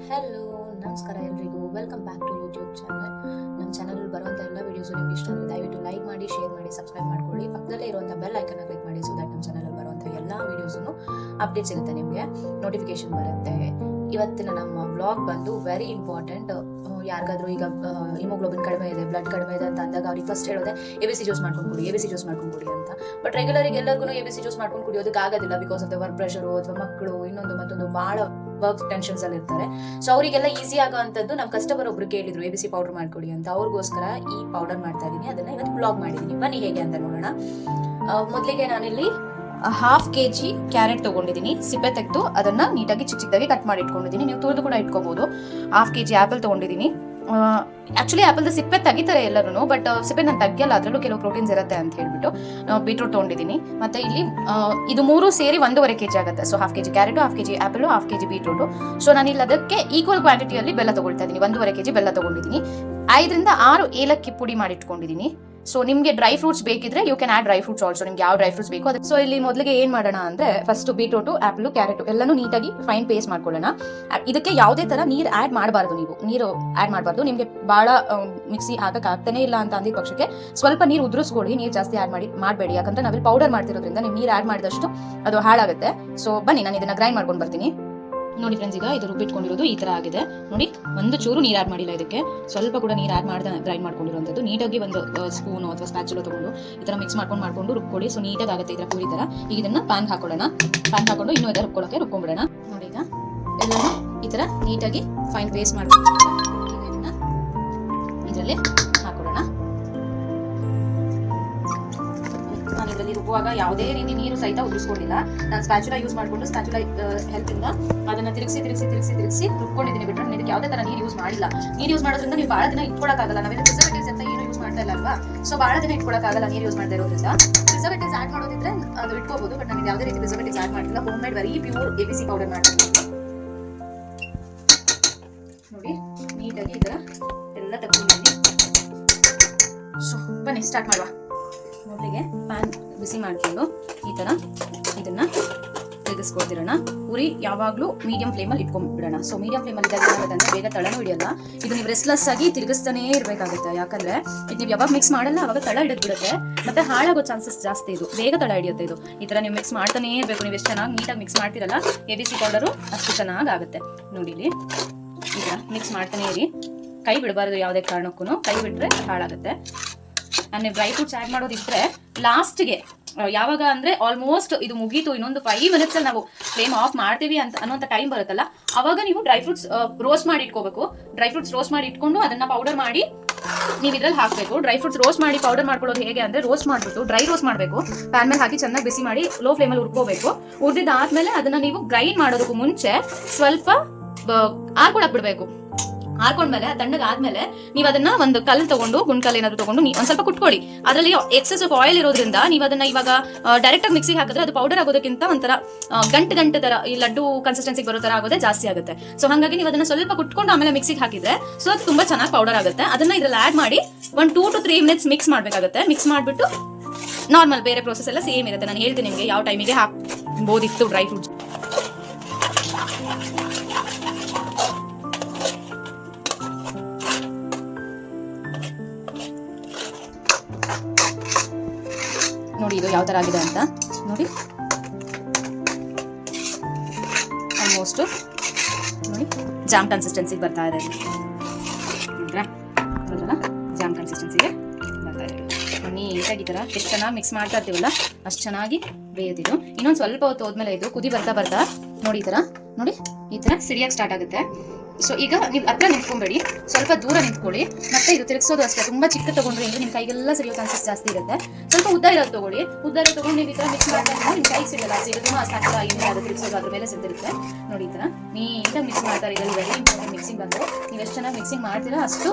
Hello, ನಮಸ್ಕಾರ ಎಲ್ರಿಗೂ. Welcome back to YouTube channel. ನಮ್ಮ ಚಾನಲ್ ಬರುವಂಥ ಎಲ್ಲ ವೀಡಿಯೋಸು ನಿಮ್ಗೆ ಇಷ್ಟ ಅಂದರೆ ದಯವಿಟ್ಟು ಲೈಕ್ ಮಾಡಿ, ಶೇರ್ ಮಾಡಿ, ಸಬ್ಸ್ಕ್ರೈಬ್ ಮಾಡ್ಕೊಳ್ಳಿ. ಪಕ್ಕದಲ್ಲೇ ಇರುವಂಥ ಬೆಲ್ ಐಕನ್ನ ಕ್ಲಿಕ್ ಮಾಡಿ. ಸೊ ದಟ್ ನಮ್ಮ ಚಾನಲಲ್ಲಿ ಬರುವಂಥ ಎಲ್ಲ ವೀಡಿಯೋಸು ಅಪ್ಡೇಟ್ ಸಿಗುತ್ತೆ, ನಿಮಗೆ ನೋಟಿಫಿಕೇಶನ್ ಬರುತ್ತೆ. ಇವತ್ತಿನ ನಮ್ಮ ವ್ಲಾಗ್ ಬಂದು ವೆರಿ ಇಂಪಾರ್ಟೆಂಟ್. ಯಾರಿಗಾದ್ರೂ ಈಗ ಹಿಮೋಗ್ಲೋಬಿನ್ ಕಡಿಮೆ ಇದೆ, ಬ್ಲಡ್ ಕಡಿಮೆ ಇದೆ ಅಂತ ಅಂದಾಗ ಅವ್ರಿಗೆ ಫಸ್ಟ್ ಹೇಳೋದೆ ABC ಜ್ಯೂಸ್ ಮಾಡ್ಕೊಂಡು ಕುಡಿ, ABC ಜ್ಯೂಸ್ ಮಾಡ್ಕೊಂಡು ಕುಡಿ ಅಂತ. ಬಟ್ ರೆಗ್ಯುಲರಿಗೆ ಎಲ್ಲರಿಗೂ ABC ಜ್ಯೂಸ್ ಮಾಡ್ಕೊಂಡು ಕುಡಿಯೋದಕ್ಕೆ ಆಗೋದಿಲ್ಲ, because of the work pressure ಅಥವಾ ಮಕ್ಕಳು ಇನ್ನೊಂದು ಮತ್ತೊಂದು ಭಾಳ ವರ್ಕ್ ಟೆನ್ಷನ್ಸ್ ಅಲ್ಲಿ ಇರ್ತಾರೆ. ಸೊ ಅವರಿಗೆಲ್ಲ ಈಸಿ ಆಗೋವಂಥದ್ದು ನಮ್ಮ ಕಸ್ಟಮರ್ ಒಬ್ರು ಕೇಳಿದ್ರು ABC ಪೌಡರ್ ಮಾಡ್ಕೊಡಿ ಅಂತ. ಅವ್ರಿಗೋಸ್ಕರ ಈ ಪೌಡರ್ ಮಾಡ್ತಾ ಇದ್ದೀನಿ, ಅದನ್ನ ಇವತ್ತು ಬ್ಲಾಗ್ ಮಾಡಿದ್ದೀನಿ. ಬನ್ನಿ ಹೇಗೆ ಅಂತ ನೋಡೋಣ. ಮೊದಲಿಗೆ ನಾನಿಲ್ಲಿ 1/2 kg ಕ್ಯಾರೆಟ್ ತೊಗೊಂಡಿದ್ದೀನಿ. ಸಿಪ್ಪೆ ತೆಗೆದು ಅದನ್ನ ನೀಟಾಗಿ ಚಿಕ್ಕ ಚಿಕ್ಕದಾಗಿ ಕಟ್ ಮಾಡಿ ಇಟ್ಕೊಂಡಿದ್ದೀನಿ. ನೀವು ತುರಿದು ಕೂಡ ಇಟ್ಕೋಬಹುದು. 1/2 kg ಆ್ಯಪಲ್ ತೊಗೊಂಡಿದ್ದೀನಿ. ಆಕ್ಚುಲಿ ಆ್ಯಪಲ್ದ ಸಿಪ್ಪೆ ತೆಗಿತಾರೆ ಎಲ್ಲರೂ, ಬಟ್ ಸಿಪ್ಪೆ ನಾನು ತೆಗಿಯಲ್ಲ, ಅದರಲ್ಲೂ ಕೆಲವು ಪ್ರೋಟೀನ್ಸ್ ಇರುತ್ತೆ ಅಂತ ಹೇಳ್ಬಿಟ್ಟು ಬೀಟ್ರೂಟ್ ತೊಗೊಂಡಿದ್ದೀನಿ. ಮತ್ತೆ ಇಲ್ಲಿ ಇದು 3 ಸೇರಿ 1.5 kg ಆಗುತ್ತೆ. So 1/2 kg carrot, 1/2 kg apple, 1/2 kg beetroot. So ನಾನು ಇಲ್ಲಿ ಅದಕ್ಕೆ ಈಕ್ವಲ್ ಕ್ವಾಂಟಿಟಿಯಲ್ಲಿ ಬೆಲ್ಲ ತೊಗೊಳ್ತಾ ಇದ್ದೀನಿ. 1.5 kg ಬೆಲ್ಲ ತೊಗೊಂಡಿದ್ದೀನಿ. 5 ರಿಂದ 6 ಏಲಕ್ಕಿ ಪುಡಿ ಮಾಡಿ ಇಟ್ಕೊಂಡಿದ್ದೀನಿ. ಸೊ ನಿಮಗೆ ಡ್ರೈ ಫ್ರೂಟ್ಸ್ ಬೇಕಿದ್ರೆ you can add dry fruits also, ನಿಮ್ಗೆ ಯಾವ ಡ್ರೈ ಫ್ರೂಟ್ಸ್ ಬೇಕು ಅದು. ಸೊ ಇಲ್ಲಿ ಮೊದಲಿಗೆ ಏನ್ ಮಾಡೋಣ ಅಂದ್ರೆ, ಫಸ್ಟ್ ಬೀಟ್ರೂಟು, ಆ್ಯಪಲ್, ಕ್ಯಾರೆಟ್ ಎಲ್ಲನೂ ನೀಟಾಗಿ ಫೈನ್ ಪೇಸ್ಟ್ ಮಾಡ್ಕೊಳ್ಳೋಣ. ಇದಕ್ಕೆ ಯಾವುದೇ ತರ ನೀರು ಆಡ್ ಮಾಡಬಾರ್ದು. ನೀವು ನೀರು ಆಡ್ ಮಾಡಬಾರ್ದು. ನಿಮಗೆ ಬಹಳ ಮಿಕ್ಸಿ ಹಾಕಕ್ ಆಗ್ತಾನೆ ಇಲ್ಲ ಅಂತ ಅಂದಿದ ಪಕ್ಷಕ್ಕೆ ಸ್ವಲ್ಪ ನೀರು ಉದುರಿಸ್ಕೊಳ್ಳಿ. ನೀರು ಜಾಸ್ತಿ ಆಡ್ ಮಾಡಬೇಡಿ, ಯಾಕಂದ್ರೆ ನಾವಿಲ್ಲಿ ಪೌಡರ್ ಮಾಡ್ತಿರೋದ್ರಿಂದ ನೀವು ನೀರು ಆಡ್ ಮಾಡಿದಷ್ಟು ಅದು ಹಾಳಾಗುತ್ತೆ. ಸೊ ಬನ್ನಿ ನಾನು ಇದನ್ನ ಗ್ರೈಂಡ್ ಮಾಡ್ಕೊಂಡು ಬರ್ತೀನಿ. ನೋಡಿ ಫ್ರೆಂಡ್ಸ್, ಈಗ ಇದು ರುಬ್ಬಿಟ್ಕೊಂಡಿರೋದು ಈ ತರ ಆಗಿದೆ. ನೋಡಿ, ಒಂದು ಚೂರು ನೀರು ಆಡ್ ಮಾಡಿಲ್ಲ, ಇದಕ್ಕೆ ಸ್ವಲ್ಪ ಕೂಡ ನೀರು ಆಡ್ ಮಾಡ್ದೆ ಗ್ರೈಂಡ್ ಮಾಡ್ಕೊಂಡಿರುವಂಥದ್ದು. ನೀಟಾಗಿ ಒಂದು ಸ್ಪೂನು ಅಥವಾ ಸ್ಪ್ಯಾಚುಲ ತಗೊಂಡು ಈ ತರ ಮಿಕ್ಸ್ ಮಾಡ್ಕೊಂಡು ರುಬ್ಕೊಳ್ಳಿ. ಸೊ ನೀಟಾಗಿ ಆಗುತ್ತೆ ಈ ತರ ಪೂರಿ ತರ. ಈಗ ಇದನ್ನ ಪ್ಯಾನ್ ಹಾಕೊಳ್ಳೋಣ. ಪ್ಯಾನ್ ಹಾಕೊಂಡು ಇನ್ನೂ ಇದರ ರುಬ್ಕೊಂಡ್ಬಿಡೋಣ. ನೋಡಿ, ಈಗ ಎಲ್ಲನೂ ಈ ತರ ನೀಟಾಗಿ ಫೈನ್ ಪೇಸ್ಟ್ ಮಾಡ್ಕೊಂಡು ಈಗ ಇದನ್ನ ಇದರಲ್ಲಿ ಹಾಕೊಳ್ಳೋಣ. ನಾನು ಇದರಲ್ಲಿ ರುಬ್ಬುವಾಗ ಯಾವುದೇ ರೀತಿ ನೀರು ಸಹಿತ ಉದುರಿಸ್ಕೊಂಡಿಲ್ಲ. ನಾನು ಸ್ಪ್ಯಾಚುಲಾ ಯೂಸ್ ಮಾಡಿಕೊಂಡು ಸ್ಪ್ಯಾಚುಲಾ ಹೆಲ್ಪ್ ಇಂದ ಅದನ್ನ ತಿರುಗಿಸಿ ರುಬ್ಕೊಂಡಿದ್ದೀನಿ. ಬಿಟ್ಟರೆ ಇದಕ್ಕೆ ಯಾವುದೇ ತರ ನೀರು ಯೂಸ್ ಮಾಡಿಲ್ಲ. ನೀರು ಯೂಸ್ ಮಾಡೋದ್ರಿಂದ ನೀವು ಬಹಳ ದಿನ ಇಟ್ಕೊಳಕ್ಕಾಗಲ್ಲ. ನಾವೇನು ಪ್ರಿಸರ್ವೇಟಿವ್ಸ್ ಅಂತ ಏನು ಯೂಸ್ ಮಾಡ್ತಾ ಇಲ್ಲ ಅಲ್ವಾ? ಸೊ ಬಹಳ ದಿನ ಇಟ್ಕೊಳಕ್ಕಾಗಲ್ಲ ನೀರು ಯೂಸ್ ಮಾಡ್ತಾ ಇರೋದ್ರಿಂದ. ಪ್ರಿಸರ್ವೇಟಿವ್ಸ್ ಆಡ್ ಮಾಡೋದಿದ್ರೆ ಅದು ಇಟ್ಕೋಬಹುದು, ಬಟ್ ನಾನು ಯಾವುದೇ ರೀತಿ ಪ್ರಿಸರ್ವೇಟಿವ್ಸ್ ಆಡ್ ಮಾಡಿಲ್ಲ. Home made very pure ABC powder ಮಾಡ್ತೀನಿ. ನೋಡಿ, ನೀಟಾಗಿ ಈ ತರ ಎಲ್ಲ ತಗೊಂಡಿದ್ದೀನಿ. ಸೊ ಬನ್ನಿ ಸ್ಟಾರ್ಟ್ ಮಾಡುವ. ಮೊದಲಿಗೆ ಪ್ಯಾನ್ ಬಿಸಿ ಮಾಡಿಕೊಂಡು ಈ ತರ ಇದನ್ನ ತೆಗೆಸ್ಕೊಳ್ತಿರೋಣ. ಉರಿ ಯಾವಾಗಲೂ ಮೀಡಿಯಂ ಫ್ಲೇಮಲ್ಲಿ ಇಟ್ಕೊಂಡ್ಬಿಡೋಣ. ಸೊ ಮೀಡಿಯಂ ಫ್ಲೇಮಲ್ಲಿ ಇದ್ದಾಗ ಏನಾಗುತ್ತೆ ಬೇಗ ತಳನೂ ಹಿಡಿಯಲ್ಲ. ಇದು ನೀವು ರೆಸ್ಟ್ಲೆಸ್ ಆಗಿ ತಿರುಗಿಸ್ತಾನೇ ಇರಬೇಕಾಗುತ್ತೆ. ಯಾಕಂದ್ರೆ ಇದು ನೀವು ಯಾವಾಗ ಮಿಕ್ಸ್ ಮಾಡಲ್ಲ ಅವಾಗ ತಳ ಹಿಡಿದ್ಬಿಡುತ್ತೆ, ಮತ್ತೆ ಹಾಳಾಗೋ ಚಾನ್ಸಸ್ ಜಾಸ್ತಿ. ಇದು ಬೇಗ ತಳ ಹಿಡಿಯುತ್ತೆ. ಇದು ಈ ತರ ನೀವು ಮಿಕ್ಸ್ ಮಾಡ್ತಾನೇ ಇರಬೇಕು. ನೀವು ಎಷ್ಟು ಚೆನ್ನಾಗಿ ನೀಟಾಗಿ ಮಿಕ್ಸ್ ಮಾಡ್ತಿರಲ್ಲ ABC ಪೌಡರು ಅಷ್ಟು ಚೆನ್ನಾಗಿ ಆಗುತ್ತೆ. ನೋಡಿ, ಇಲ್ಲಿ ಈಗ ಮಿಕ್ಸ್ ಮಾಡ್ತಾನೆ ಇರಿ. ಕೈ ಬಿಡಬಾರ್ದು ಯಾವುದೇ ಕಾರಣಕ್ಕೂ. ಕೈ ಬಿಟ್ರೆ ಹಾಳಾಗುತ್ತೆ. ನೀವು ಡ್ರೈ ಫ್ರೂಟ್ಸ್ ಆ್ಯಡ್ ಮಾಡೋದಿದ್ರೆ ಲಾಸ್ಟ್ಗೆ, ಯಾವಾಗ ಅಂದ್ರೆ ಆಲ್ಮೋಸ್ಟ್ ಇದು ಮುಗೀತು, ಇನ್ನೊಂದು 5 minutes ಅಲ್ಲಿ ನಾವು ಫ್ಲೇಮ್ ಆಫ್ ಮಾಡ್ತೀವಿ ಅಂತ ಅನ್ನೋಂಥ ಟೈಮ್ ಬರುತ್ತಲ್ಲ, ಅವಾಗ ನೀವು ಡ್ರೈ ಫ್ರೂಟ್ಸ್ ರೋಸ್ಟ್ ಮಾಡಿ ಇಟ್ಕೋಬೇಕು. ಡ್ರೈ ಫ್ರೂಟ್ಸ್ ರೋಸ್ಟ್ ಮಾಡಿ ಇಟ್ಕೊಂಡು ಅದನ್ನ ಪೌಡರ್ ಮಾಡಿ ನೀವು ಇದ್ರಲ್ಲಿ ಹಾಕಬೇಕು. ಡ್ರೈ ಫ್ರೂಟ್ಸ್ ರೋಸ್ಟ್ ಮಾಡಿ ಪೌಡರ್ ಮಾಡ್ಕೊಳ್ಳೋದು ಹೇಗೆ ಅಂದ್ರೆ, ರೋಸ್ಟ್ ಮಾಡ್ಬಿಟ್ಟು ಡ್ರೈ ರೋಸ್ಟ್ ಮಾಡಬೇಕು. ಪ್ಯಾನ್ ಮೇಲೆ ಹಾಕಿ ಚೆನ್ನಾಗಿ ಬಿಸಿ ಮಾಡಿ ಲೋ ಫ್ಲೇಮಲ್ಲಿ ಹುರ್ಕೋಬೇಕು. ಹುರಿದಾದ್ಮೇಲೆ ಅದನ್ನ ನೀವು ಗ್ರೈಂಡ್ ಮಾಡೋದಕ್ಕೂ ಮುಂಚೆ ಸ್ವಲ್ಪ ಆರ್ಕೊಳಕ್ ಬಿಡಬೇಕು. ಹಾಕೊಂಡ್ಮೇಲೆ ತಣ್ಣಗಾದ್ಮೇಲೆ ನೀವು ಅದನ್ನ ಒಂದು ಕಲ್ಲು ತಗೊಂಡು, ಗುಂಡ್ಕಲ್ ಏನಾದ್ರು ತಗೊಂಡು ಒಂದ್ ಸ್ವಲ್ಪ ಕುಟ್ಕೊಳ್ಳಿ. ಅದರಲ್ಲಿ ಎಕ್ಸೆಸ್ ಆಫ್ ಆಯಿಲ್ ಇರೋದ್ರಿಂದ ನೀವು ಅದನ್ನ ಇವಾಗ ಡೈರೆಕ್ಟ್ ಆಗಿ ಮಿಕ್ಸಿಗೆ ಹಾಕಿದ್ರೆ ಅದು ಪೌಡರ್ ಆಗೋದಕ್ಕಿಂತ ಒಂಥರ ಗಂಟು ತರ ಈ ಲಡ್ಡು ಕನ್ಸಿಸ್ಟೆನ್ಸಿಗೆ ಬರೋ ತರ ಆಗೋದೇ ಜಾಸ್ತಿ ಆಗುತ್ತೆ. ಸೊ ಹಾಗಾಗಿ ನೀವು ಅದನ್ನ ಸ್ವಲ್ಪ ಕುಟ್ಕೊಂಡು ಆಮೇಲೆ ಮಿಕ್ಸಿಗೆ ಹಾಕಿದ್ರೆ ಸೊ ಅದು ತುಂಬಾ ಚೆನ್ನಾಗಿ ಪೌಡರ್ ಆಗುತ್ತೆ. ಅದನ್ನ ಇದ್ರಲ್ಲಿ ಆಡ್ ಮಾಡಿ 1 to 3 minutes ಮಿಕ್ಸ್ ಮಾಡ್ಬೇಕಾಗುತ್ತೆ. ಮಿಕ್ಸ್ ಮಾಡ್ಬಿಟ್ಟು ನಾರ್ಮಲ್ ಬೇರೆ ಪ್ರೋಸೆಸ್ ಎಲ್ಲ ಸೇಮ್ ಇರುತ್ತೆ. ನಾನು ಹೇಳ್ತೀನಿ ನಿಮಗೆ ಯಾವ ಟೈಮಿಗೆ ಹಾಕ್ಬೋದಿತ್ತು ಡ್ರೈ ಫ್ರೂಟ್ಸ್. ನೋಡಿ ಇದು ಯಾವ ತರ ಆಗಿದೆ ಅಂತ ನೋಡಿ. ಆಲ್ಮೋಸ್ಟ್ ನೋಡಿ ಜಾಮ್ ಕನ್ಸಿಸ್ಟೆನ್ಸಿಗೆ ಬರ್ತಾ ಇದೆ. ಜಾಮ್ ಕನ್ಸಿಸ್ಟೆನ್ಸಿಗೆ ಬರ್ತಾ ಇದೆ. ನೀಟಾಗಿ ಈ ತರ ಎಷ್ಟು ಚೆನ್ನಾಗಿ ಮಿಕ್ಸ್ ಮಾಡ್ತಾ ಇರ್ತೀವಲ್ಲ ಅಷ್ಟು ಚೆನ್ನಾಗಿ ಬೇಯೋದಿದು. ಇನ್ನೊಂದು ಸ್ವಲ್ಪ ಹೊತ್ತು ಹೋದ್ಮೇಲೆ ಇದು ಕುದಿ ಬರ್ತಾ ನೋಡಿ ಈ ತರ ನೋಡಿ ಈ ತರ ಸಿಡಿಯಕ್ಕೆ ಸ್ಟಾರ್ಟ್ ಆಗುತ್ತೆ. ಸೊ ಈಗ ನೀವು ಹತ್ರ ನಿಂತ್ಕೊಂಬೇಡಿ, ಸ್ವಲ್ಪ ದೂರ ನಿಂತ್ಕೊಳ್ಳಿ. ಮತ್ತೆ ಇದು ತಿರುಗಿಸೋದು ಅಷ್ಟೇ. ತುಂಬಾ ಚಿಕ್ಕ ತಗೊಂಡ್ರೆ ಇದು ನಿಮ್ಮ ಕೈಗೆಲ್ಲ ಸಿಡಿಯೋ ಚಾನ್ಸಸ್ ಜಾಸ್ತಿ ಇರುತ್ತೆ. ಸ್ವಲ್ಪ ಉದ್ದ ಇರೋದು ತಗೊಳ್ಳಿ. ಉದ್ದ ಇರೋದು ತಗೊಂಡು ನೀವು ಈ ತರ ಮಿಕ್ಸ್ ಮಾಡ್ತಾ ಇದ್ರೆ ನಿಮ್ಮ ಕೈಗೆ ಸಿಡಲ್ಲ. ಸಿಡಿದು ಸ್ಟಾರ್ಟ್ ಏನಿಲ್ಲ, ಅದು ತಿರುಗಿಸೋದು ಅದ್ರ ಮೇಲೆ ಸಿದ್ದಿರುತ್ತೆ. ನೋಡಿ ಈ ತರ ನೀಟಾಗಿ ಮಿಕ್ಸ್ ಮಾಡ್ತಾರೆ. ಇದರಲ್ಲಿ ವೆರಿ ಇಂಪಾರ್ಟೆಂಟ್ ಮಿಕ್ಸಿಂಗ್ ಬಂದು. ನೀವು ಎಷ್ಟು ಚೆನ್ನಾಗಿ ಮಿಕ್ಸಿಂಗ್ ಮಾಡ್ತೀರಾ ಅಷ್ಟು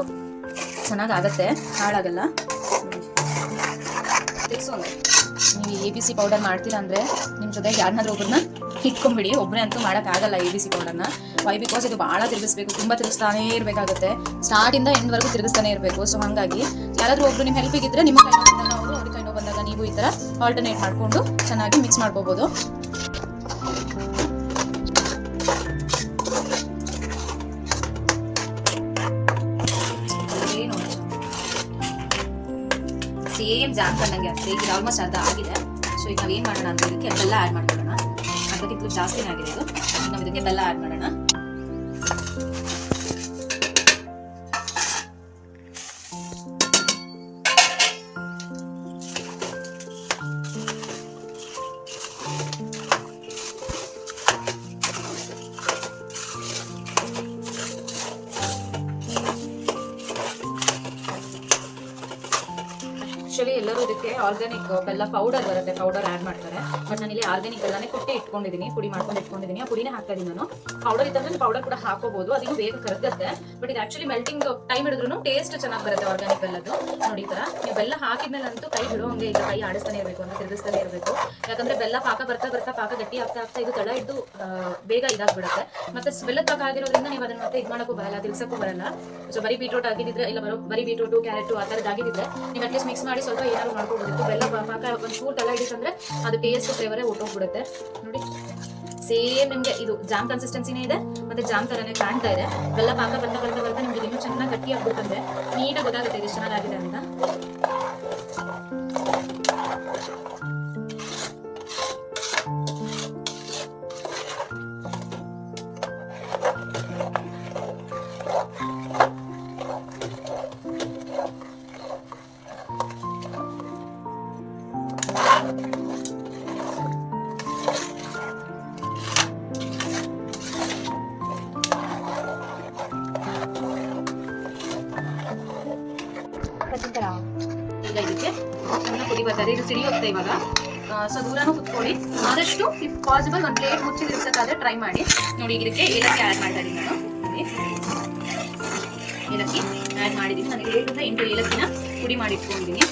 ಚೆನ್ನಾಗಾಗತ್ತೆ, ಹಾಳಾಗಲ್ಲ. ತಿರ್ಸೋದು ನೀವು ABC ಪೌಡರ್ ಮಾಡ್ತೀರಾ ಅಂದ್ರೆ ನಿಮ್ಮ ಜೊತೆಗೆ ಯಾರನ್ನಾದ್ರೂ ಒಬ್ಬರನ್ನ ಇಟ್ಕೊಂಡ್ಬಿಡಿ. ಒಬ್ಬರೇ ಅಂತೂ ಮಾಡೋಕ್ಕಾಗಲ್ಲ ABC ಪೌಡರ್ನ. ವೈ ಬಿಕಾಸ್ ಇದು ಭಾಳ ತಿರುಗಿಸ್ಬೇಕು, ತುಂಬ ತಿರುಗಿಸ್ತಾನೇ ಇರಬೇಕಾಗುತ್ತೆ. ಸ್ಟಾರ್ಟಿಂದ ಎಂಡ್ವರೆಗೂ ತಿರುಗಿಸ್ತಾನೆ ಇರಬೇಕು. ಸೊ ಹಾಗಾಗಿ ಯಾರಾದರೂ ಒಬ್ರು ನಿಮ್ಮ ಹೆಲ್ಪಿಗೆ ಇದ್ರೆ, ನಿಮ್ಮ ಕೈ ನೋವು ಬಂದಾಗ ಅವರು, ಅವ್ರ ಕೈ ನೋವು ಬಂದಾಗ ನೀವು ಈ ಥರ ಆಲ್ಟರ್ನೇಟ್ ಮಾಡಿಕೊಂಡು ಚೆನ್ನಾಗಿ ಮಿಕ್ಸ್ ಮಾಡ್ಕೋಬೋದು. ಸೇಮ್ ಜಾಮ್ ಕಂಡಂಗೆ ಆಗ್ತದೆ. ಈಗ ಆಲ್ಮೋಸ್ಟ್ ಅರ್ಧ ಆಗಿದೆ. ಸೊ ಈಗ ನಾವೇನು ಮಾಡೋಣ ಅಂತ ಇದಕ್ಕೆ ಬೆಲ್ಲ ಆ್ಯಡ್ ಮಾಡ್ಕೊಳ್ಳೋಣ. ಅರ್ಧಕ್ಕಿಂತಲೂ ಜಾಸ್ತಿನೇ ಆಗಿದೆ ಇದು. ನಾವು ಇದಕ್ಕೆ ಬೆಲ್ಲ ಆ್ಯಡ್ ಮಾಡೋಣ. ಆಕ್ಚುಲಿ ಎಲ್ಲರೂ ಇದಕ್ಕೆ ಆರ್ಗ್ಯಾನಿಕ್ ಬೆಲ್ಲ ಪೌಡರ್ ಬರುತ್ತೆ, ಪೌಡರ್ ಆ್ಯಡ್ ಮಾಡ್ತಾರೆ. ಬಟ್ ನಾನು ಇಲ್ಲಿ ಆರ್ಗ್ಯಾನಿಕ್ ಬೆಲ್ಲನೇ ಕೊಟ್ಟು ಇಟ್ಕೊಂಡಿದ್ದೀನಿ, ಪುಡಿ ಮಾಡ್ಕೊಂಡು ಇಟ್ಕೊಂಡಿದ್ದೀನಿ. ಆ ಪುಡಿನೇ ಹಾಕ್ತಾ ಇದ್ದೀನಿ ನಾನು. ಪೌಡರ್ ಇದ್ದಂದ್ರೆ ಪೌಡರ್ ಕೂಡ ಹಾಕೋಬಹುದು, ಅದನ್ನು ಬೇಗ ಕರಗುತ್ತೆ. ಬಟ್ ಇದು ಆಕ್ಚುಲಿ ಮೆಲ್ಟಿಂಗ್ ಟೈಮ್ ಹಿಡಿದ್ರು ಟೇಸ್ಟ್ ಚೆನ್ನಾಗಿ ಬರುತ್ತೆ ಆರ್ಗ್ಯಾನಿಕ್ ಬೆಲ್ಲದ್ದು. ನೋಡಿ ಈ ಥರ ನೀವು ಬೆಲ್ಲ ಹಾಕಿದ್ಮೇಲೆ ಅಂತೂ ಕೈ ಬಿಡುವಂಗೆ ಇಲ್ಲ, ಕೈ ಆಡಿಸ್ತಾನೆ ಇರಬೇಕು, ಅಂತ ತಿರುಗಿಸ್ತಾನೆ ಇರಬೇಕು. ಯಾಕಂದ್ರೆ ಬೆಲ್ಲ ಪಾಕ ಬರ್ತಾ ಬರ್ತಾ ಪಾಕ ಗಟ್ಟಿ ಆಗ್ತಾ ಆಗ್ತಾ ಇದು ತಳ ಹಿಡಿದು ಬೇಗ ಇದಾಗ್ಬಿಡುತ್ತೆ. ಮತ್ತೆ ಬೆಲ್ಲದ ಪಾಕ ಆಗಿರೋದ್ರಿಂದ ನೀವು ಅದನ್ನ ಮತ್ತೆ ಇದು ಮಾಡೋಕ್ಕೂ ಬರಲ್ಲ, ತಿರ್ಸಕ್ಕೂ ಬರಲ್ಲ. ಸೊ ಬರೀ ಬೀಟ್ರೂಟ್ ಆಗಿದ್ರೆ ಇಲ್ಲ ಬರೀ ಬೀಟ್ರೂಟು ಕ್ಯಾರೆಟು ಆ ಥರದ್ದು ಆಗಿದ್ರೆ ನೀವು ಅಟ್ಲೀಸ್ಟ್ ಮಿಕ್ಸ್ ಮಾಡಿ ಸ್ವಲ್ಪ ಏನಾದ್ರು ಮಾಡ್ಕೊಬೋದಿತ್ತು. ಬೆಲ್ಲ ಪಾಕ ಒಂದು ಚೂರು ತಳ ಹಿಡಿತಂದ್ರೆ ಅದು ಟೇಸ್ಟ್ ಫ್ಲೇವರೇ ಹೊಟ್ಟೋಗ್ಬಿಡುತ್ತೆ. ನೋಡಿ ಸೇಮ್ ನಿಮಗೆ ಇದು ಜಾಮ್ ಕನ್ಸಿಸ್ಟೆನ್ಸಿನೇ ಇದೆ, ಮತ್ತೆ ಜಾಮ್ ತರನೇ ಕಾಣ್ತಾ ಇದೆ. ಬೆಲ್ಲ ಪಾಕ ಬರ್ತಾ ಬರ್ತಾ ಬರ್ತಾ ನಿಮ್ಗೆ ಇನ್ನೂ ಚೆನ್ನಾಗಿ ಗಟ್ಟಿ ಆಗ್ಬಿಡುತ್ತೆ, ನೀಟಾಗಿ ಗೊತ್ತಾಗುತ್ತೆ ಇದು ಚೆನ್ನಾಗಿದೆ ಅಂತ. ಈಗ ಇದಕ್ಕೆ ಚೆನ್ನಾಗಿ ಕುದಿ ಬರ್ತಾರೆ, ಇದು ಸಿಡಿ ಹೋಗ್ತಾ ಇವಾಗ. ಸೊ ದೂರನೂ ಕುತ್ಕೊಳ್ಳಿ, ಆದಷ್ಟು ಇಫ್ ಪಾಸಿಬಲ್ ಒಂದು ಪ್ಲೇಟ್ ಮುಚ್ಚಿ ಇರಿಸೋಕ್ಕಾದ್ರೆ ಟ್ರೈ ಮಾಡಿ. ನೋಡಿ ಇದಕ್ಕೆ ಏಲಕ್ಕಿ ಆ್ಯಡ್ ಮಾಡ್ತಾ ಇದ್ದೀನಿ ನಾನು. ಏಲಕ್ಕಿ ಆ್ಯಡ್ ಮಾಡಿದ್ದೀನಿ ನಾನು. 7 ರಿಂದ 8 ಏಲಕ್ಕಿನ ಪುಡಿ ಮಾಡಿ ಇಟ್ಕೊಂಡಿದ್ದೀನಿ.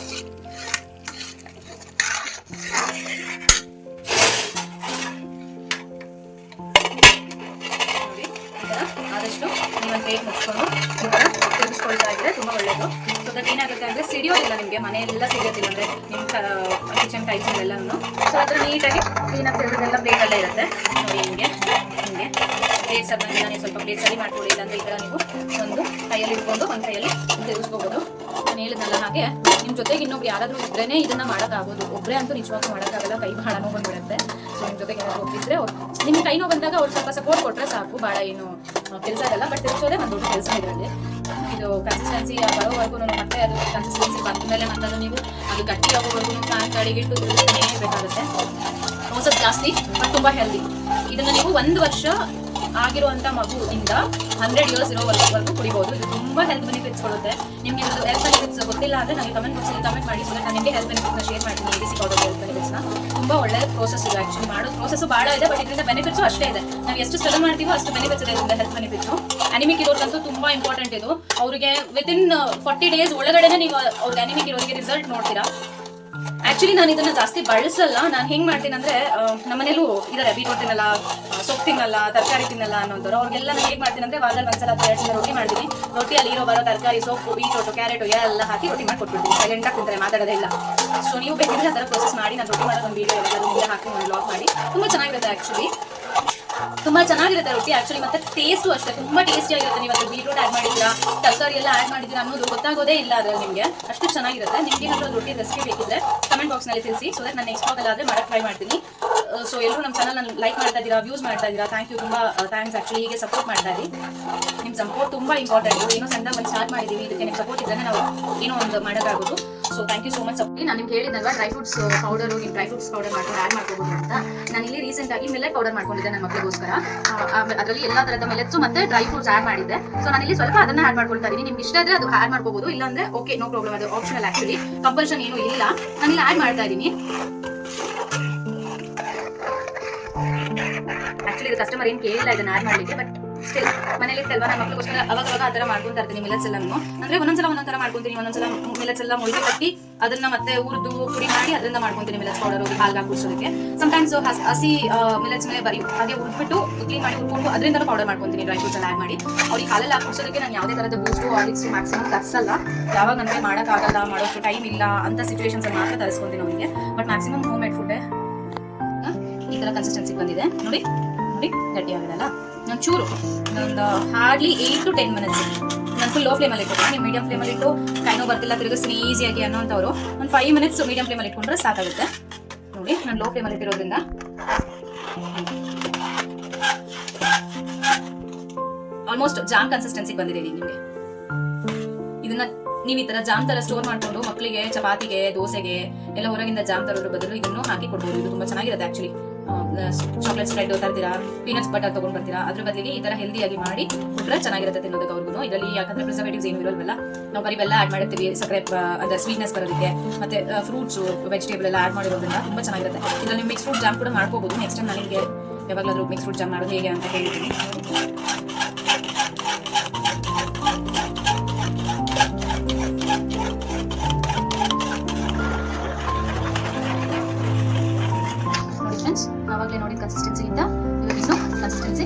ಆದಷ್ಟು ನೀವೊಂದು ಪ್ಲೇಟ್ ಮುಚ್ಕೊಂಡು ತಿರುಗಿಸ್ಕೊಳ್ತಾ ಇದ್ರೆ ತುಂಬ ಒಳ್ಳೆಯದು. ಸೊ ದಟ್ ಏನಾಗುತ್ತೆ ಅಂದರೆ ಸಿಡಿಯೋದಿಲ್ಲ ನಿಮಗೆ, ಮನೆಯೆಲ್ಲ ಸಿಗೋದಿಲ್ಲ ಅಂದರೆ ನಿಮ್ಮ ಕಿಚನ್ ಟೈಪ್ಸ್ ಎಲ್ಲನೂ. ಸೊ ಅದರ ನೀಟಾಗಿ ಕ್ಲೀನಾಗಿ ತೆಗೆದೆಲ್ಲ ಪ್ಲೇಟಲ್ಲೇ ಇರುತ್ತೆ. ನೋಡಿ ನಿಮಗೆ ಪ್ಲೇಟ್ಸ್ ಅದನ್ನೆಲ್ಲ ನೀವು ಸ್ವಲ್ಪ ಪ್ಲೇಟ್ ಸರಿ ಮಾಡ್ಕೊಳ್ಳಿ. ಇಲ್ಲಾಂದರೆ ಈ ಥರ ನೀವು ಒಂದು ಕೈಯಲ್ಲಿ ಇಟ್ಕೊಂಡು ಒಂದು ಕೈಯಲ್ಲಿ ತಿರುಗಿಸ್ಕೋಬೋದು. ನಾನು ಹೇಳಿದ್ನಲ್ಲ ಹಾಗೆ ನಿಮ್ಮ ಜೊತೆಗೆ ಇನ್ನೊಬ್ರು ಯಾರಾದರೂ ಇದ್ರೇ ಇದನ್ನು ಮಾಡೋಕ್ಕಾಗೋದು. ಒಬ್ಬರೇ ಅಂತೂ ನಿಜವಾಗ್ಲೂ ಮಾಡೋಕ್ಕಾಗಲ್ಲ, ಕೈ ಭಾಳ ನೋವು ಬಂದ್ಬಿಡುತ್ತೆ. ಸೊ ನಿಮ್ಮ ಜೊತೆಗೆ ಏನಾದರೂ ಒಬ್ಬಿದ್ರೆ ನಿಮ್ಗೆ ಕೈ ನೋವು ಬಂದಾಗ ಅವ್ರು ಸ್ವಲ್ಪ ಸಪೋರ್ಟ್ ಕೊಟ್ಟರೆ ಸಾಕು, ಭಾಳ ಏನು ಕೆಲಸ ಇರಲ್ಲ. ಬಟ್ ತಿರ್ಸೋದೇ ಒಂದು ದೊಡ್ಡ ಕೆಲಸ ಇದರಲ್ಲಿ. ಇದು ಕನ್ಸಿಸ್ಟೆನ್ಸಿ ಬರೋವರೆಗೂ ಮತ್ತೆ ಅದು ಕನ್ಸಿಸ್ಟೆನ್ಸಿ ಬಂದ ಮೇಲೆ ಮತ್ತೆ ಅದು ನೀವು ಅದು ಗಟ್ಟಿ ಆಗೋವರೆಗೂ ಫ್ಯಾನ್ ಕಡೆಗಿಟ್ಟು ತಿರುಗಿಸ್ತಾನೇ ಬೇಕಾಗುತ್ತೆ. ಪ್ರೋಸೆಸ್ ಜಾಸ್ತಿ ಬಟ್ ತುಂಬ ಹೆಲ್ದಿ. ಇದನ್ನು ನೀವು 1 ವರ್ಷ ಆಗಿರುವಂಥ ಮಗುವಿಂದ 100 ಇಯರ್ಸ್ ಇರೋವರೆಗೂ ಕುಡಿಬೋದು. ಇದು ತುಂಬ ಹೆಲ್ತ್ ಬೆನಿಫಿಟ್ಸ್ ಕೊಡುತ್ತೆ. ನಿಮಗೆ ಇದು ಹೆಲ್ತ್ ಬೆನಿಫಿಟ್ಸ್ ಗೊತ್ತಿಲ್ಲ ಅಂದರೆ ನನಗೆ ಕಮೆಂಟ್ ಬಾಕ್ಸಲ್ಲಿ ಕಮೆಂಟ್ ಮಾಡಿ, ಸೊ ನಾನು ನಿಮಗೆ ಹೆಲ್ತ್ ಬೆನಿಫಿಟ್ಸ್ನ ಶೇರ್ ಮಾಡ್ತೀನಿ. ABC ಪೌಡರ್ ಹೆಲ್ತ್ ಬೆನಿಫಿಟ್ಸ್ನ ತುಂಬ ಒಳ್ಳೆ ಪ್ರೋಸೆಸ್ ಇದೆ. ಆ್ಯಕ್ಚುಲಿ ಮಾಡೋದು ಪ್ರೋಸೆಸ್ ಭಾಳ ಇದೆ, ಬಟ್ ಇದರಿಂದ ಬೆನಿಫಿಟ್ಸು ಅಷ್ಟೇ ಇದೆ. ನಾವು ಎಷ್ಟು ಸ್ಟ್ರಗಲ್ ಮಾಡ್ತೀವೋ ಅಷ್ಟು ಬೆನಿಫಿಟ್ಸ್ ಇದೆ ಇದರಿಂದ, ಹೆಲ್ತ್ ಬೆನಿಫಿಟ್ಸು. ಅನಿಮಿಕ್ ಇರೋದಂತೂ ತುಂಬ ಇಂಪಾರ್ಟೆಂಟ್ ಇದು. ಅವರಿಗೆ ವಿತಿನ್ 40 ಡೇಸ್ ಒಳಗಡೆ ನೀವು ಅವ್ರಿಗೆ ಅನಿಮಿಕ್ ಇರೋರಿಗೆ ರಿಸಲ್ಟ್ ನೋಡ್ತೀರಾ. ಆಕ್ಚುಲಿ ನಾನು ಇದನ್ನ ಜಾಸ್ತಿ ಬಳಸಲ್ಲ. ನಾನು ಹೆಂಗ್ ಮಾಡ್ತೀನಿ ಅಂದ್ರೆ ನಮ್ಮನೇಲೂ ಇದಾರೆ ಬೀಟ್ರೂಟ್ ತಿನ್ನಲ್ಲ, ಸೊಪ್ಪು ತಿನ್ನಲ್ಲ, ತರಕಾರಿ ತಿನ್ನಲ್ಲ ಅನ್ನೋಂಥವ್ರು. ಅವ್ರಿಗೆಲ್ಲ ನಾನು ಹೇಗೆ ಮಾಡ್ತೀನಿ ಅಂದ್ರೆ ವಾರದಲ್ಲಿ ಒಂದ್ಸಲ 2 ಸಲ ರೊಟ್ಟಿ ಮಾಡ್ತೀನಿ. ರೊಟ್ಟಿಯಲ್ಲಿ ಬರೋ ತರಕಾರಿ, ಸೊಪ್ಪು, ಬೀಟ್ರೂಟು, ಕ್ಯಾರೆಟು ಎಲ್ಲ ಹಾಕಿ ರೊಟ್ಟಿ ಮಾಡಿ ಕೊಟ್ಬಿಡ್ತೀನಿ. ಸೈಲೆಂಟಾಗಿ ತಿಂತಾರೆ, ಮಾತಾಡೋದೇ ಇಲ್ಲ. ಸೊ ನೀವು ಬೇಕಿದ್ರೆ ಆ ಥರ ಪ್ರೊಸೆಸ್ ಮಾಡಿ ನಾನು ರೊಟ್ಟಿ ಮಾಡೋದು ಒಂದು ವೀಡಿಯೋ ಎಲ್ಲ ಹಾಕಿ ಒಂದು ಬ್ಲಾಗ್ ಮಾಡಿ. ತುಂಬ ಚೆನ್ನಾಗಿರುತ್ತೆ ಆ್ಯಕ್ಚುಲಿ, ತುಂಬ ಚೆನ್ನಾಗಿರುತ್ತೆ ರೊಟ್ಟಿ ಆ್ಯಕ್ಚುಲಿ. ಮತ್ತೆ ಟೇಸ್ಟು ಅಷ್ಟೇ ತುಂಬ ಟೇಸ್ಟಿಯಾಗಿರುತ್ತೆ. ನೀವು ಅದು ಬೀಟ್ರೂಟ್ ಆ್ಯಡ್ ಮಾಡಿದ್ದೀರಾ, ತರಕಾರಿ ಎಲ್ಲ ಆ್ಯಡ್ ಮಾಡಿದ್ದೀರಾ ಅನ್ನೋದು ಗೊತ್ತಾಗೋದೇ ಇಲ್ಲ ಅದರಲ್ಲಿ ನಿಮಗೆ, ಅಷ್ಟು ಚೆನ್ನಾಗಿರುತ್ತೆ. ನಿಮಗೆ ಏನಾದರೂ ರೊಟ್ಟಿ ರೆಸಿಪಿ ಬೇಕಿದ್ರೆ ಕಮೆಂಟ್ ಬಾಕ್ಸ್ನಲ್ಲಿ ತಿಳಿಸಿ, ಸೊ ದಟ್ ನಾನು ನೆಕ್ಸ್ಟ್ ಬ್ಲಾಗಲ್ಲಾದರೆ ಮಾಡೋಕ್ಕೆ ಟ್ರೈ ಮಾಡ್ತೀನಿ. ಸೊ ಎಲ್ಲರೂ ನಮ್ಮ ಚಾನಲ್ ನಾನು ಲೈಕ್ ಮಾಡ್ತಾ ಇದ್ದೀರಾ, ವ್ಯೂಸ್ ಮಾಡ್ತಾ ಇದ್ದೀರಾ, ಥ್ಯಾಂಕ್ ಯು, ತುಂಬ ಥ್ಯಾಂಕ್ಸ್. ಆ್ಯಕ್ಚುಲಿ ಹೀಗೆ ಸಪೋರ್ಟ್ ಮಾಡ್ತಾ ಇದ್ದೀವಿ. ನಿಮ್ಮ ಸಪೋರ್ಟ್ ತುಂಬ ಇಂಪಾರ್ಟೆಂಟು. ಏನೋ ಸಣ್ಣ ಒಂದು ಸ್ಟಾರ್ಟ್ ಮಾಡಿದ್ದೀವಿ, ಇದಕ್ಕೆ ನಿಮ್ಮ ಸಪೋರ್ಟ್ ಇದ್ದರೆ ನಾವು ಏನೋ ಒಂದು ಮಾಡೋಕ್ಕಾಗೋದು. So thank you so much. ನಾನು ನಿಮ್ಗೆ ಹೇಳಿದಾಗ ಡ್ರೈ ಫ್ರೂಟ್ಸ್ ಪೌಡರು, ನೀವು ಡ್ರೈ ಫ್ರೂಟ್ಸ್ ಪೌಡರ್ ಮಾಡ್ಕೊಂಡು ಆ್ಯಡ್ ಮಾಡ್ಕೋಬೋದು ಅಂತ. ನಾನು ಇಲ್ಲಿ ರೀಸೆಂಟಾಗಿ ಮಿಲ್ಲೆಟ್ ಪೌಡರ್ ಮಾಡ್ಕೊಂಡಿದ್ದೆ ನನ್ನ ಮಕ್ಕಳಿಗೋಸ್ಕರ. ಅದರಲ್ಲಿ ಎಲ್ಲ ಥರದ ಮಿಲೆಟ್ಸು ಮತ್ತೆ ಡ್ರೈ ಫ್ರೂಟ್ಸ್ ಆ್ಯಡ್ ಮಾಡಿದ್ದೆ. ಸೊ ನಾನು ಇಲ್ಲಿ ಸ್ವಲ್ಪ ಅದನ್ನ ಆ್ಯಡ್ ಮಾಡ್ಕೊಳ್ತಾ ಇದ್ದೀನಿ. ನಿಮ್ಗೆ ಇಷ್ಟ ಆದರೆ ಅದು ಆ್ಯಡ್ ಮಾಡ್ಕೋಬೋದು, ಇಲ್ಲಾಂದ್ರೆ ಓಕೆ, ನೋ ಪ್ರಾಬ್ಲಮ್. ಅದು ಆಪ್ಷನಲ್ ಆ್ಯಕ್ಚುಲಿ, ಕಂಪಲ್ಷನ್ ಏನೂ ಇಲ್ಲ. ನಾನು ಇಲ್ಲಿ ಆ್ಯಡ್ ಮಾಡ್ತಾ ಇದ್ದೀನಿ. ಆ್ಯಕ್ಚುಲಿ ಇದು ಕಸ್ಟಮರ್ ಏನು ಕೇಳಿಲ್ಲ ಇದನ್ನ ಆ್ಯಡ್ ಮಾಡಲಿಕ್ಕೆ, ಬಟ್ ಸ್ಟಿಲ್ ಮನೇಲಿ ಇತ್ತಲ್ವಾ ನನ್ನ ಮಕ್ಕಳಿಗೋಸ್ಕರ ಅವಾಗ ಆ ಥರ ಮಾಡ್ಕೊತಾ ಇರ್ತೀನಿ ಮಿಲೆಟ್ಸ್ ಎಲ್ಲನೂ. ಅಂದರೆ ಒಂದೊಂದ್ಸಲ ಒಂದೊಂದು ಥರ ಮಾಡ್ಕೊತೀನಿ. ಒಂದೊಂದ್ಸಲ ಮಿಲೆಟ್ಸ್ ಎಲ್ಲ ಮೊಳಕೆ ಕಟ್ಟಿ ಅದನ್ನ ಮತ್ತೆ ಹುರಿದು ಪುಡಿ ಮಾಡಿ ಅದರಿಂದ ಮಾಡ್ಕೊತೀನಿ ಮಿಲೆಟ್ಸ್ ಪೌಡರ್ ಹಾಲ್ಗೆ ಕುಡಿಸೋದಕ್ಕೆ. ಸಮಟೈಮ್ಸ್ ಹಸಿ ಮಿಲೆಟ್ಸ್ ಮೇಲೆ ಬರೀ ಹಾಗೆ ಹುರಿದ್ಬಿಟ್ಟು ಕ್ಲೀನ್ ಮಾಡಿ ಹುರ್ಕೊಂಡು ಅದರಿಂದ ಪೌಡರ್ ಮಾಡ್ಕೊತೀನಿ ಡ್ರೈ ಫ್ರೂಟ್ಸ್ ಎಲ್ಲ ಆ್ಯಡ್ ಮಾಡಿ. ಅವ್ರಿಗೆ ಹಾಲೆಲ್ಲ ಹಾಕುಸೋದಕ್ಕೆ ನಾನು ಯಾವುದೇ ಥರದ ಬೂಸ್ಟು ಆರ್ಲಿಕ್ಸು ಮ್ಯಾಕ್ಸಿಮಮ್ ತರಿಸಲ್ಲ. ಯಾವಾಗ ನನಗೆ ಮಾಡೋಕ್ಕಾಗಲ್ಲ, ಮಾಡೋಷ್ಟು ಟೈಮ್ ಇಲ್ಲ ಅಂತ ಸಿಚುವೇಶನ್ಸ್ ಮಾತ್ರ ತರಿಸ್ಕೊತೀನಿ ಅವನಿಗೆ. ಬಟ್ ಮ್ಯಾಕ್ಸಿಮಮ್ ಹೋಮ್ ಮೇಡ್ ಫುಡ್ಡೇ. ಈ ಥರ ಕನ್ಸಿಸ್ಟೆನ್ಸಿ ಬಂದಿದೆ ನೋಡಿ, ನೋಡಿ ಗಟ್ಟಿ ಆಗಿದೆಲ್ಲ. ನಾನು ಚೂರು ಒಂದು ಹಾರ್ಡ್ಲಿ 8 to 10 ಮಿನಿಟ್ಸ್ ನಾನು ಫುಲ್ ಲೋ ಫ್ಲೇಮಲ್ಲಿ ಇಟ್ಬಿಟ್ಟು ನೀವು ಮೀಡಿಯಂ ಫ್ಲೇಮಲ್ಲಿ ಇಟ್ಟು ಕೈನೋ ಬರ್ತಿಲ್ಲ ತಿರುಗಿಸ್ತೀನಿ ಈಸಿಯಾಗಿ ಅನ್ನೋಂಥವ್ರು ಒಂದು 5 ಮಿನಿಟ್ಸ್ ಮೀಡಿಯಂ ಫ್ಲೇಮಲ್ಲಿ ಇಟ್ಕೊಂಡ್ರೆ ಸಾಕಾಗುತ್ತೆ. ನೋಡಿ ನಾನು ಲೋ ಫ್ಲೇಮಲ್ಲಿ ಇಟ್ಟಿರೋದ್ರಿಂದ ಆಲ್ಮೋಸ್ಟ್ ಜಾಮ್ ಕನ್ಸಿಸ್ಟೆನ್ಸಿ ಬಂದಿದೆ ನಿಮಗೆ. ಇದನ್ನ ನೀವು ಈ ತರ ಜಾಮ್ ತರ ಸ್ಟೋರ್ ಮಾಡ್ಕೊಂಡು ಮಕ್ಕಳಿಗೆ ಚಪಾತಿಗೆ ದೋಸೆಗೆ ಎಲ್ಲ ಹೊರಗಿಂದ ಜಾಮ್ ತರೋದ್ರ ಬದಲು ಇದನ್ನು ಹಾಕಿ ಕೊಡ್ಬೋದು. ಇದು ತುಂಬಾ ಚೆನ್ನಾಗಿರುತ್ತೆ ಆಕ್ಚುಲಿ. ಚಾಕ್ಲೇಟ್ ಸ್ಪ್ರೆಡ್ ತರ್ತೀರಾ, ಪೀನಟ್ಸ್ ಬಟರ್ ತಗೊಂಡ್ ಬರ್ತೀರಾ, ಅದ್ರ ಬದಲಿಗೆ ಈ ತರ ಹೆಲ್ದಿಯಾಗಿ ಮಾಡಿ ಕೊಟ್ರೆ ಚೆನ್ನಾಗಿರುತ್ತೆ ತಿನ್ನೋದಕ್ಕೆ ಅವ್ರಿಗೂ. ಇದರಲ್ಲಿ ಯಾಕಂದ್ರೆ ಪ್ರಿಸರ್ವೇಟಿವ್ಸ್ ಏನು ಇರೋಲ್ವಲ್ಲ, ನಾವು ಬರೀ ಬೆಲ್ಲ ಆಡ್ ಮಾಡಿರ್ತೀವಿ ಸಕ್ಕರೆ ಅಂದ್ರೆ ಸ್ವೀಟ್ನೆಸ್ ಬರೋದಕ್ಕೆ, ಮತ್ತೆ ಫ್ರೂಟ್ಸ್ ವೆಜಿಟೇಬಲ್ ಎಲ್ಲ ಆಡ್ ಮಾಡಿರೋದ್ರಿಂದ ತುಂಬಾ ಚೆನ್ನಾಗಿರುತ್ತೆ. ಇದರಲ್ಲಿ ಮಿಕ್ಸ್ ಫ್ರೂಟ್ ಜಾಮ್ ಕೂಡ ಮಾಡ್ಕೋಬಹುದು. ನೆಕ್ಸ್ಟ್ ಟೈಮ್ ನನಗೆ ಯಾವಾಗಲಾದ್ರೂ ಮಿಕ್ಸ್ ಫ್ರೂಟ್ ಜಾಮ್ ಮಾಡೋದು ಹೇಗೆ ಅಂತ ಹೇಳ್ತೀನಿ. ಆವಾಗಲೇ ನೋಡಿದ ಕನ್ಸಿಸ್ಟೆನ್ಸಿಗಿಂತ ಇವಾಗಿನ್ನು ಕನ್ಸಿಸ್ಟೆನ್ಸಿ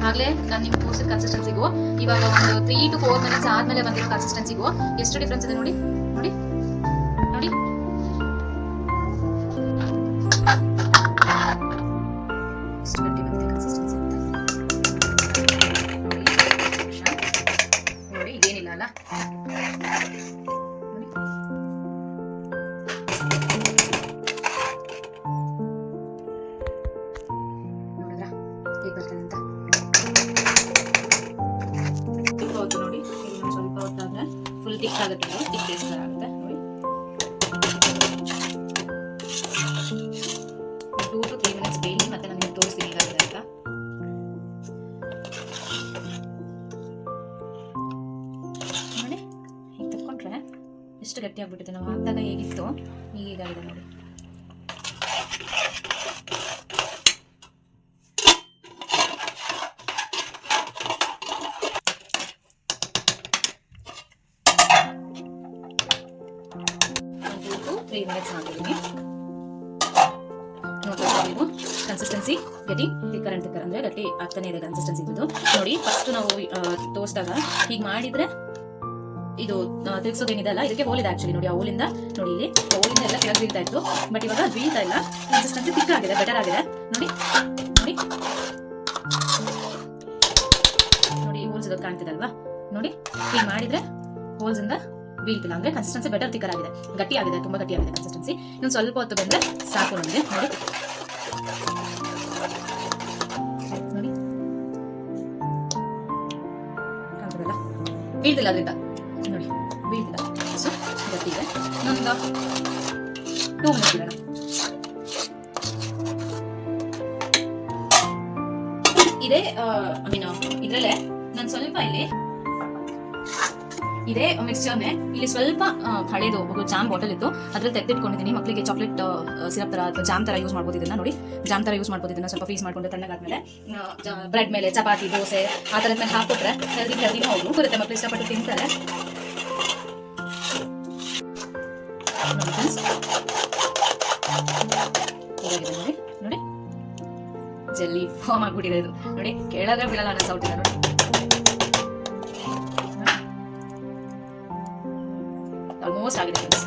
ಆಗಲೇ ನಾನು ನಿಮ್ಗೆ ತೋರಿಸಿದ ಕನ್ಸಿಸ್ಟೆನ್ಸಿಗೂ ಇವಾಗ ಒಂದು 3 to 4 ಮಿನಿಟ್ಸ್ ಆದ್ಮೇಲೆ ಬಂದಿರೋ ಕನ್ಸಿಸ್ಟೆನ್ಸಿಗೂ ಎಷ್ಟು ಡಿಫ್ರೆನ್ಸ್ ಇದೆ ನೋಡಿ ನೋಡಿ ನೋಡಿ. ಎಷ್ಟು ಗಟ್ಟಿ ಬಂದಿದೆ ಕನ್ಸಿಸ್ಟೆನ್ಸಿ ಅಂತ ನೋಡಿ. ಇದೇನಿಲ್ಲ ಅಲ್ಲ, ನೋಡಿ ಸ್ವಲ್ಪ ಹೊತ್ತಾದ್ರೆ ಫುಲ್ ತಿಕ್ ಆಗುತ್ತೆ, ತಿಕ್ ಟೇಸ್ಟ್ ಆಗುತ್ತೆ ನೋಡಿ. 2 to 3 ಮಿನಿಟ್ಸ್ ಬೇಯಿಸಿ ಮತ್ತೆ ನಾನು ತೋರಿಸ್ತೀನಿ ಹೇಗಾಗಿದೆ ಅಂತ. ನೋಡಿ ಹೀಗೆ ತಕ್ಕೊಂಡ್ರೆ ಎಷ್ಟು ಗಟ್ಟಿ ಆಗ್ಬಿಟ್ಟಿದೆ. ನಾವು ಹಾಕಿದಾಗ ಹೇಗಿತ್ತು ಹೀಗಾಗಿದೆ ನೋಡಿ. ನೀವು ಕನ್ಸಿಸ್ಟೆನ್ಸಿ ಗೆಟಿಂಗ್ ತಿಕ್ಕರ್ ಅಂಡ್ ತಿಕ್ಕರ್ ಅಂದ್ರೆ ಗಟ್ಟಿ ಆಗ್ತಾನೆ ಇದೆ ಕನ್ಸಿಸ್ಟೆನ್ಸಿ ಇದ್ದು ನೋಡಿ. ಫಸ್ಟ್ ನಾವು ತೋರಿಸಿದಾಗ ಹೀಗೆ ಮಾಡಿದ್ರೆ ಇದು ತಿರ್ಸೋದೇನಿದೆ ಅಲ್ಲ, ಇದಕ್ಕೆ ಹೋಲ್ ಇದೆ ಆಕ್ಚುಲಿ. ನೋಡಿ ಆ ಹೋಲಿಂದ ನೋಡಿ, ಇಲ್ಲಿ ಹೋಲಿಂದ ಎಲ್ಲ ಕೆಳಗೆ ಬೀಳ್ತಾ ಇತ್ತು, ಬಟ್ ಇವಾಗ ಬೀಳ್ತಾ ಇಲ್ಲ. ಕನ್ಸಿಸ್ಟೆನ್ಸಿ ತಿಕ್ಕ ಆಗಿದೆ, ಬೆಟರ್ ಆಗಿದೆ ನೋಡಿ. ನೋಡಿ ನೋಡಿ ಹೋಲ್ಸ್ ಕಾಣ್ತಿದಲ್ವಾ ನೋಡಿ. ಹೀಗೆ ಮಾಡಿದ್ರೆ ಹೋಲ್ಸ್ ಇಂದ ಬೀಳ್ತಿಲ್ಲ ಅಂದ್ರೆ ಕನ್ಸಿಸ್ಟೆನ್ಸಿ ಬೆಟರ್ ತಿಕ್ಕರ್ ಆಗಿದೆ, ಗಟ್ಟಿ ಆಗಿದೆ, ತುಂಬಾ ಗಟ್ಟಿ ಆಗಿದೆ ಕನ್ಸಿಸ್ಟೆನ್ಸಿ. ಇನ್ನೊಂದು ಸ್ವಲ್ಪ ಹೊತ್ತು ಬಂದ್ರೆ ಸಾಕು ನಮಗೆ ನೋಡಿ. ನೋಡಿ ಕಾಣ್ತದಲ್ಲ, ಬೀಳ್ತಿಲ್ಲ ಅದರಿಂದ ನೋಡಿ, ಬೀಳ್ತಿಲ್ಲ. ಸೊ ಗಟ್ಟಿ ಇದೆ. ಇನ್ನೊಂದು 2 ಮಿನಿಟ್ಸ್ ಇಡೋಣ. ಇದೇ ಐ ಮೀನ್ ಇದ್ರಲ್ಲೇ ನಾನು ಸ್ವಲ್ಪ ಇಲ್ಲಿ ಇದೇ ಮಿಕ್ಸ್ಚರ್ನೆ ಇಲ್ಲಿ ಸ್ವಲ್ಪ ಹಳೇದು ಜಾಮ್ ಬಾಟಲ್ ಇತ್ತು, ಅದ್ರಲ್ಲಿ ತೆಗೆದಿಟ್ಕೊಂಡಿದ್ದೀನಿ. ಮಕ್ಕಳಿಗೆ ಚಾಕ್ಲೇಟ್ ಸಿರಪ್ ತರ ಅಥವಾ ಜಾಮ್ ತರ ಯೂಸ್ ಮಾಡ್ಬೋದು. ಇದನ್ನ ನೋಡಿ ಜಾಮ್ ತರ ಯೂಸ್ ಮಾಡ್ಬೋದು. ಇದನ್ನ ಸ್ವಲ್ಪ ಪೀಸ್ ಮಾಡ್ಕೊಂಡು ತಣ್ಣಗಾದ್ಮೇಲೆ ಬ್ರೆಡ್ ಮೇಲೆ ಚಪಾತಿ ದೋಸೆ ಆ ತರದ ಮೇಲೆ ಹಾಕೊಟ್ರೆ ಹೆಲ್ದಿನೂ ಅವರು ಬರುತ್ತೆ, ಮಕ್ಕಳು ಇಷ್ಟಪಟ್ಟು ತಿಂತಾರೆ. ನೋಡಿ ನೋಡಿ ಜೆಲ್ಲಿ ಫಾರ್ಮ್ ಆಗ್ಬಿಟ್ಟಿದೆ ಇದು ನೋಡಿ. ಕೇಳಾದ್ರೆ ಬೀಳಲ್ಲ ಅನ್ನೋ ಸೌಟ್ ಇದೆ ನೋಡಿ. ಆಲ್ಮೋಸ್ಟ್ ಆಗಿದೆ ಫ್ರೆಂಡ್ಸ್.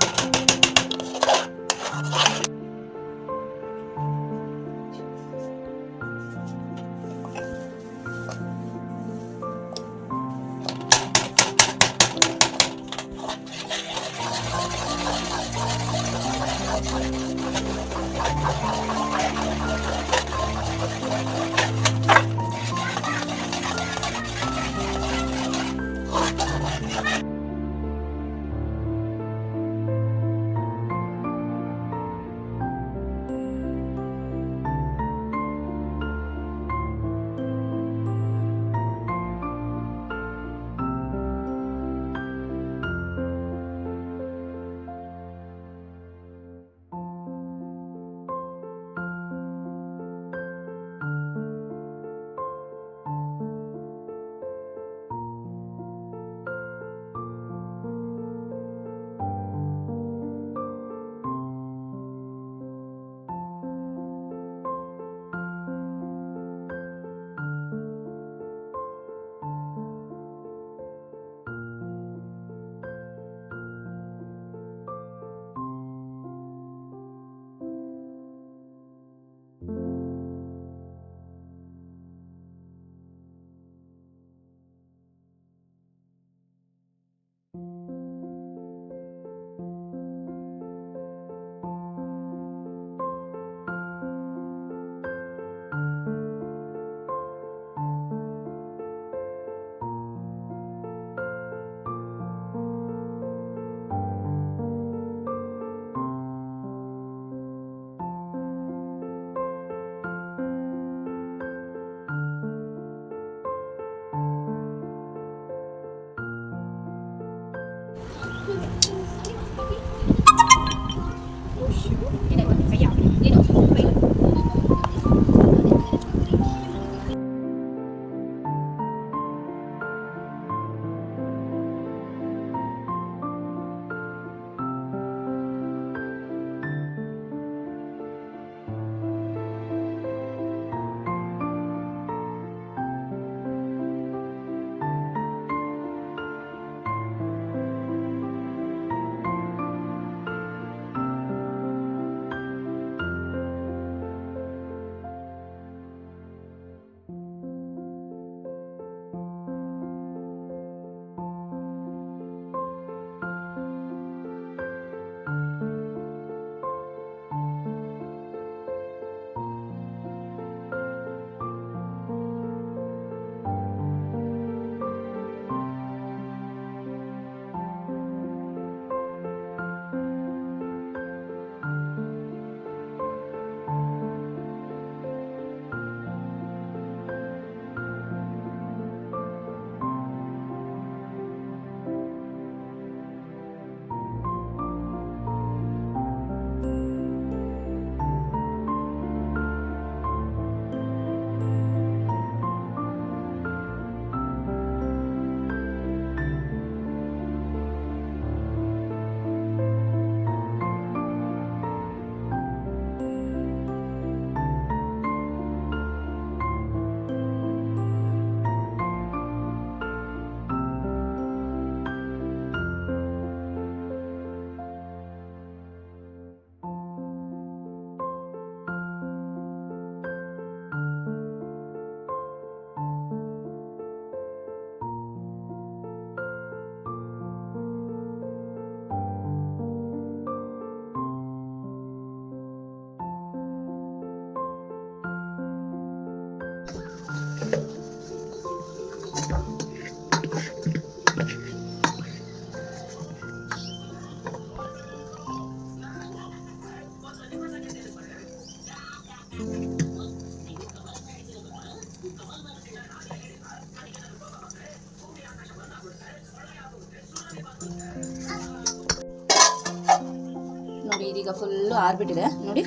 ನೋಡಿ ಇದೀಗ ಫುಲ್ಲು ಆರ್ಬಿಟ್ಟಿದೆ. ನೋಡಿ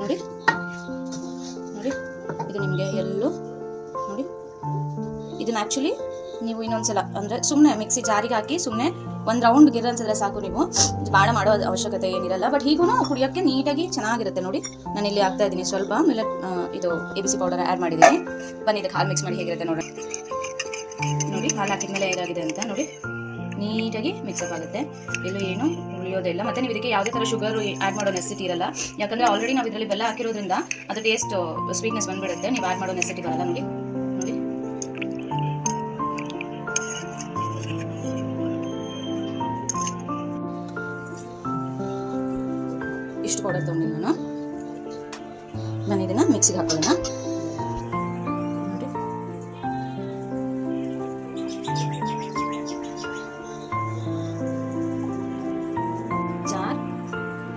ನೋಡಿ ನೋಡಿ ಇದು ನಿಮಗೆ ಎಲ್ಲೂ ನೋಡಿ ಇದನ್ನ ಆ್ಯಕ್ಚುಲಿ ನೀವು ಇನ್ನೊಂದ್ಸಲ ಅಂದರೆ ಸುಮ್ಮನೆ ಮಿಕ್ಸಿ ಜಾರಿಗೆ ಹಾಕಿ ಸುಮ್ಮನೆ ಒಂದು ರೌಂಡ್ ಗಿರ್ ಅನ್ಸಿದ್ರೆ ಸಾಕು, ನೀವು ಭಾಳ ಮಾಡೋ ಅವಶ್ಯಕತೆ ಏನಿರಲ್ಲ. ಬಟ್ ಹೀಗೂ ಕುಡಿಯೋಕ್ಕೆ ನೀಟಾಗಿ ಚೆನ್ನಾಗಿರುತ್ತೆ. ನೋಡಿ ನಾನು ಇಲ್ಲಿ ಹಾಕ್ತಾ ಇದ್ದೀನಿ ಸ್ವಲ್ಪ ಮಿಲೆಟ್ ಇದು ABC ಪೌಡರ್ ಆ್ಯಡ್ ಮಾಡಿದ್ದೀನಿ. ಬನ್ನಿ ಇದಕ್ಕೆ ಹಾಲು ಮಿಕ್ಸ್ ಮಾಡಿ ಹೇಗಿರುತ್ತೆ ನೋಡಿ. ನೋಡಿ ಹಾಲು ಹಾಕಿದ್ಮೇಲೆ ಹೇಗಾಗಿದೆ ಅಂತ ನೋಡಿ, ನೀಟಾಗಿ ಮಿಕ್ಸಪ್ ಆಗುತ್ತೆ, ಎಲ್ಲೂ ಏನು ಉಳಿಯೋದಿಲ್ಲ. ಮತ್ತು ನೀವು ಇದಕ್ಕೆ ಯಾವುದೇ ಥರ ಶುಗರು ಆ್ಯಡ್ ಮಾಡೋ ನೆಸಿಟಿ ಇರಲ್ಲ, ಯಾಕಂದರೆ ಆಲ್ರೆಡಿ ನಾವು ಇದರಲ್ಲಿ ಬೆಲ್ಲ ಹಾಕಿರೋದ್ರಿಂದ ಅದು ಟೇಸ್ಟ್ ಸ್ವೀಟ್ನೆಸ್ ಬಂದುಬಿಡುತ್ತೆ. ನೀವು ಆ್ಯಡ್ ಮಾಡೋ ನೆಸಿಟಿ ಬರಲ್ಲ. ನೋಡಿ ನೋಡಿ ಇಷ್ಟು ಪೌಡರ್ ತೊಗೊಂಡು ನಾನು ಇದನ್ನು ಮಿಕ್ಸಿಗೆ ಹಾಕೊಳ್ಳೋಣ.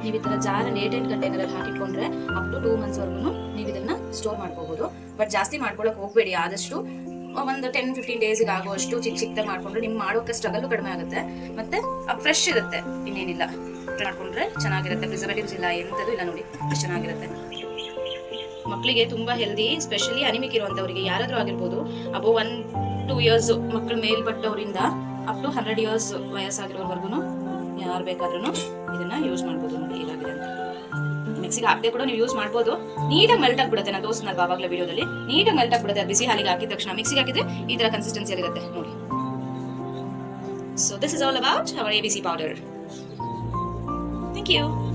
ನೀವು ಈ ಥರ ಜಾರಲ್ಲಿ 8 ಕಂಟೈನರಲ್ಲಿ ಹಾಕಿಟ್ಕೊಂಡ್ರೆ ಅಪ್ ಟು 2 ಮಂತ್ಸ್ವರೆಗೂ ನೀವು ಇದನ್ನ ಸ್ಟೋರ್ ಮಾಡ್ಕೋಬಹುದು. ಬಟ್ ಜಾಸ್ತಿ ಮಾಡ್ಕೊಳಕ್ಕೆ ಹೋಗಬೇಡಿ, ಆದಷ್ಟು ಒಂದು 10-15 ಡೇಸ್ಗೆ ಆಗುವಷ್ಟು ಚಿಕ್ಕ ಮಾಡ್ಕೊಂಡ್ರೆ ನಿಮ್ಗೆ ಮಾಡೋಕೆ ಸ್ಟ್ರಗಲ್ ಕಡಿಮೆ ಆಗುತ್ತೆ, ಮತ್ತೆ ಫ್ರೆಶ್ ಇರುತ್ತೆ. ಇನ್ನೇನಿಲ್ಲ, ಮಾಡ್ಕೊಂಡ್ರೆ ಚೆನ್ನಾಗಿರುತ್ತೆ, ಪ್ರಿಸರ್ವೇಟಿವ್ಸ್ ಇಲ್ಲ, ಎಂಥದ್ದು ಇಲ್ಲ. ನೋಡಿ ಎಷ್ಟು ಚೆನ್ನಾಗಿರುತ್ತೆ. ಮಕ್ಕಳಿಗೆ ತುಂಬಾ ಹೆಲ್ದಿ, ಸ್ಪೆಷಲಿ ಅನಿಮಿಕ್ ಇರುವಂಥವ್ರಿಗೆ ಯಾರಾದರೂ ಆಗಿರ್ಬೋದು, ಅಬೋ 1-2 ಇಯರ್ಸ್ ಮಕ್ಕಳ ಮೇಲ್ಪಟ್ಟವರಿಂದ ಅಪ್ ಟು 100 ಇಯರ್ಸ್ ವಯಸ್ಸಾಗಿರೋವರೆಗೂ ಯಾರು ಬೇಕಾದ್ರೂ ಇದನ್ನ ಯೂಸ್ ಮಾಡ್ಬೋದು. ನೋಡಿ ಇದಾಗಿದೆ ಅಂತ ಮಿಕ್ಸಿಗೆ ಹಾಕದೆ ಕೂಡ ನೀವು ಯೂಸ್ ಮಾಡ್ಬೋದು. ನೀಟಾಗಿ ಮೆಲ್ಟ್ ಆಗಿಬಿಡುತ್ತೆ. ನಾನು ತೋರಿಸ್ನಲ್ವಾ ಆವಾಗಲೇ ವಿಡಿಯೋದಲ್ಲಿ, ನೀಟಾಗಿ ಮೆಲ್ಟ್ ಆಗಿಬಿಡುತ್ತೆ. ಬಿಸಿ ಹಾಲಿಗೆ ಹಾಕಿದ ತಕ್ಷಣ ಮಿಕ್ಸಿಗೆ ಹಾಕಿದ್ರೆ ಈ ತರ ಕನ್ಸಿಸ್ಟೆನ್ಸಿಯಲ್ಲಿ ಇರುತ್ತೆ ನೋಡಿ. So this is all about our ABC powder. Thank you.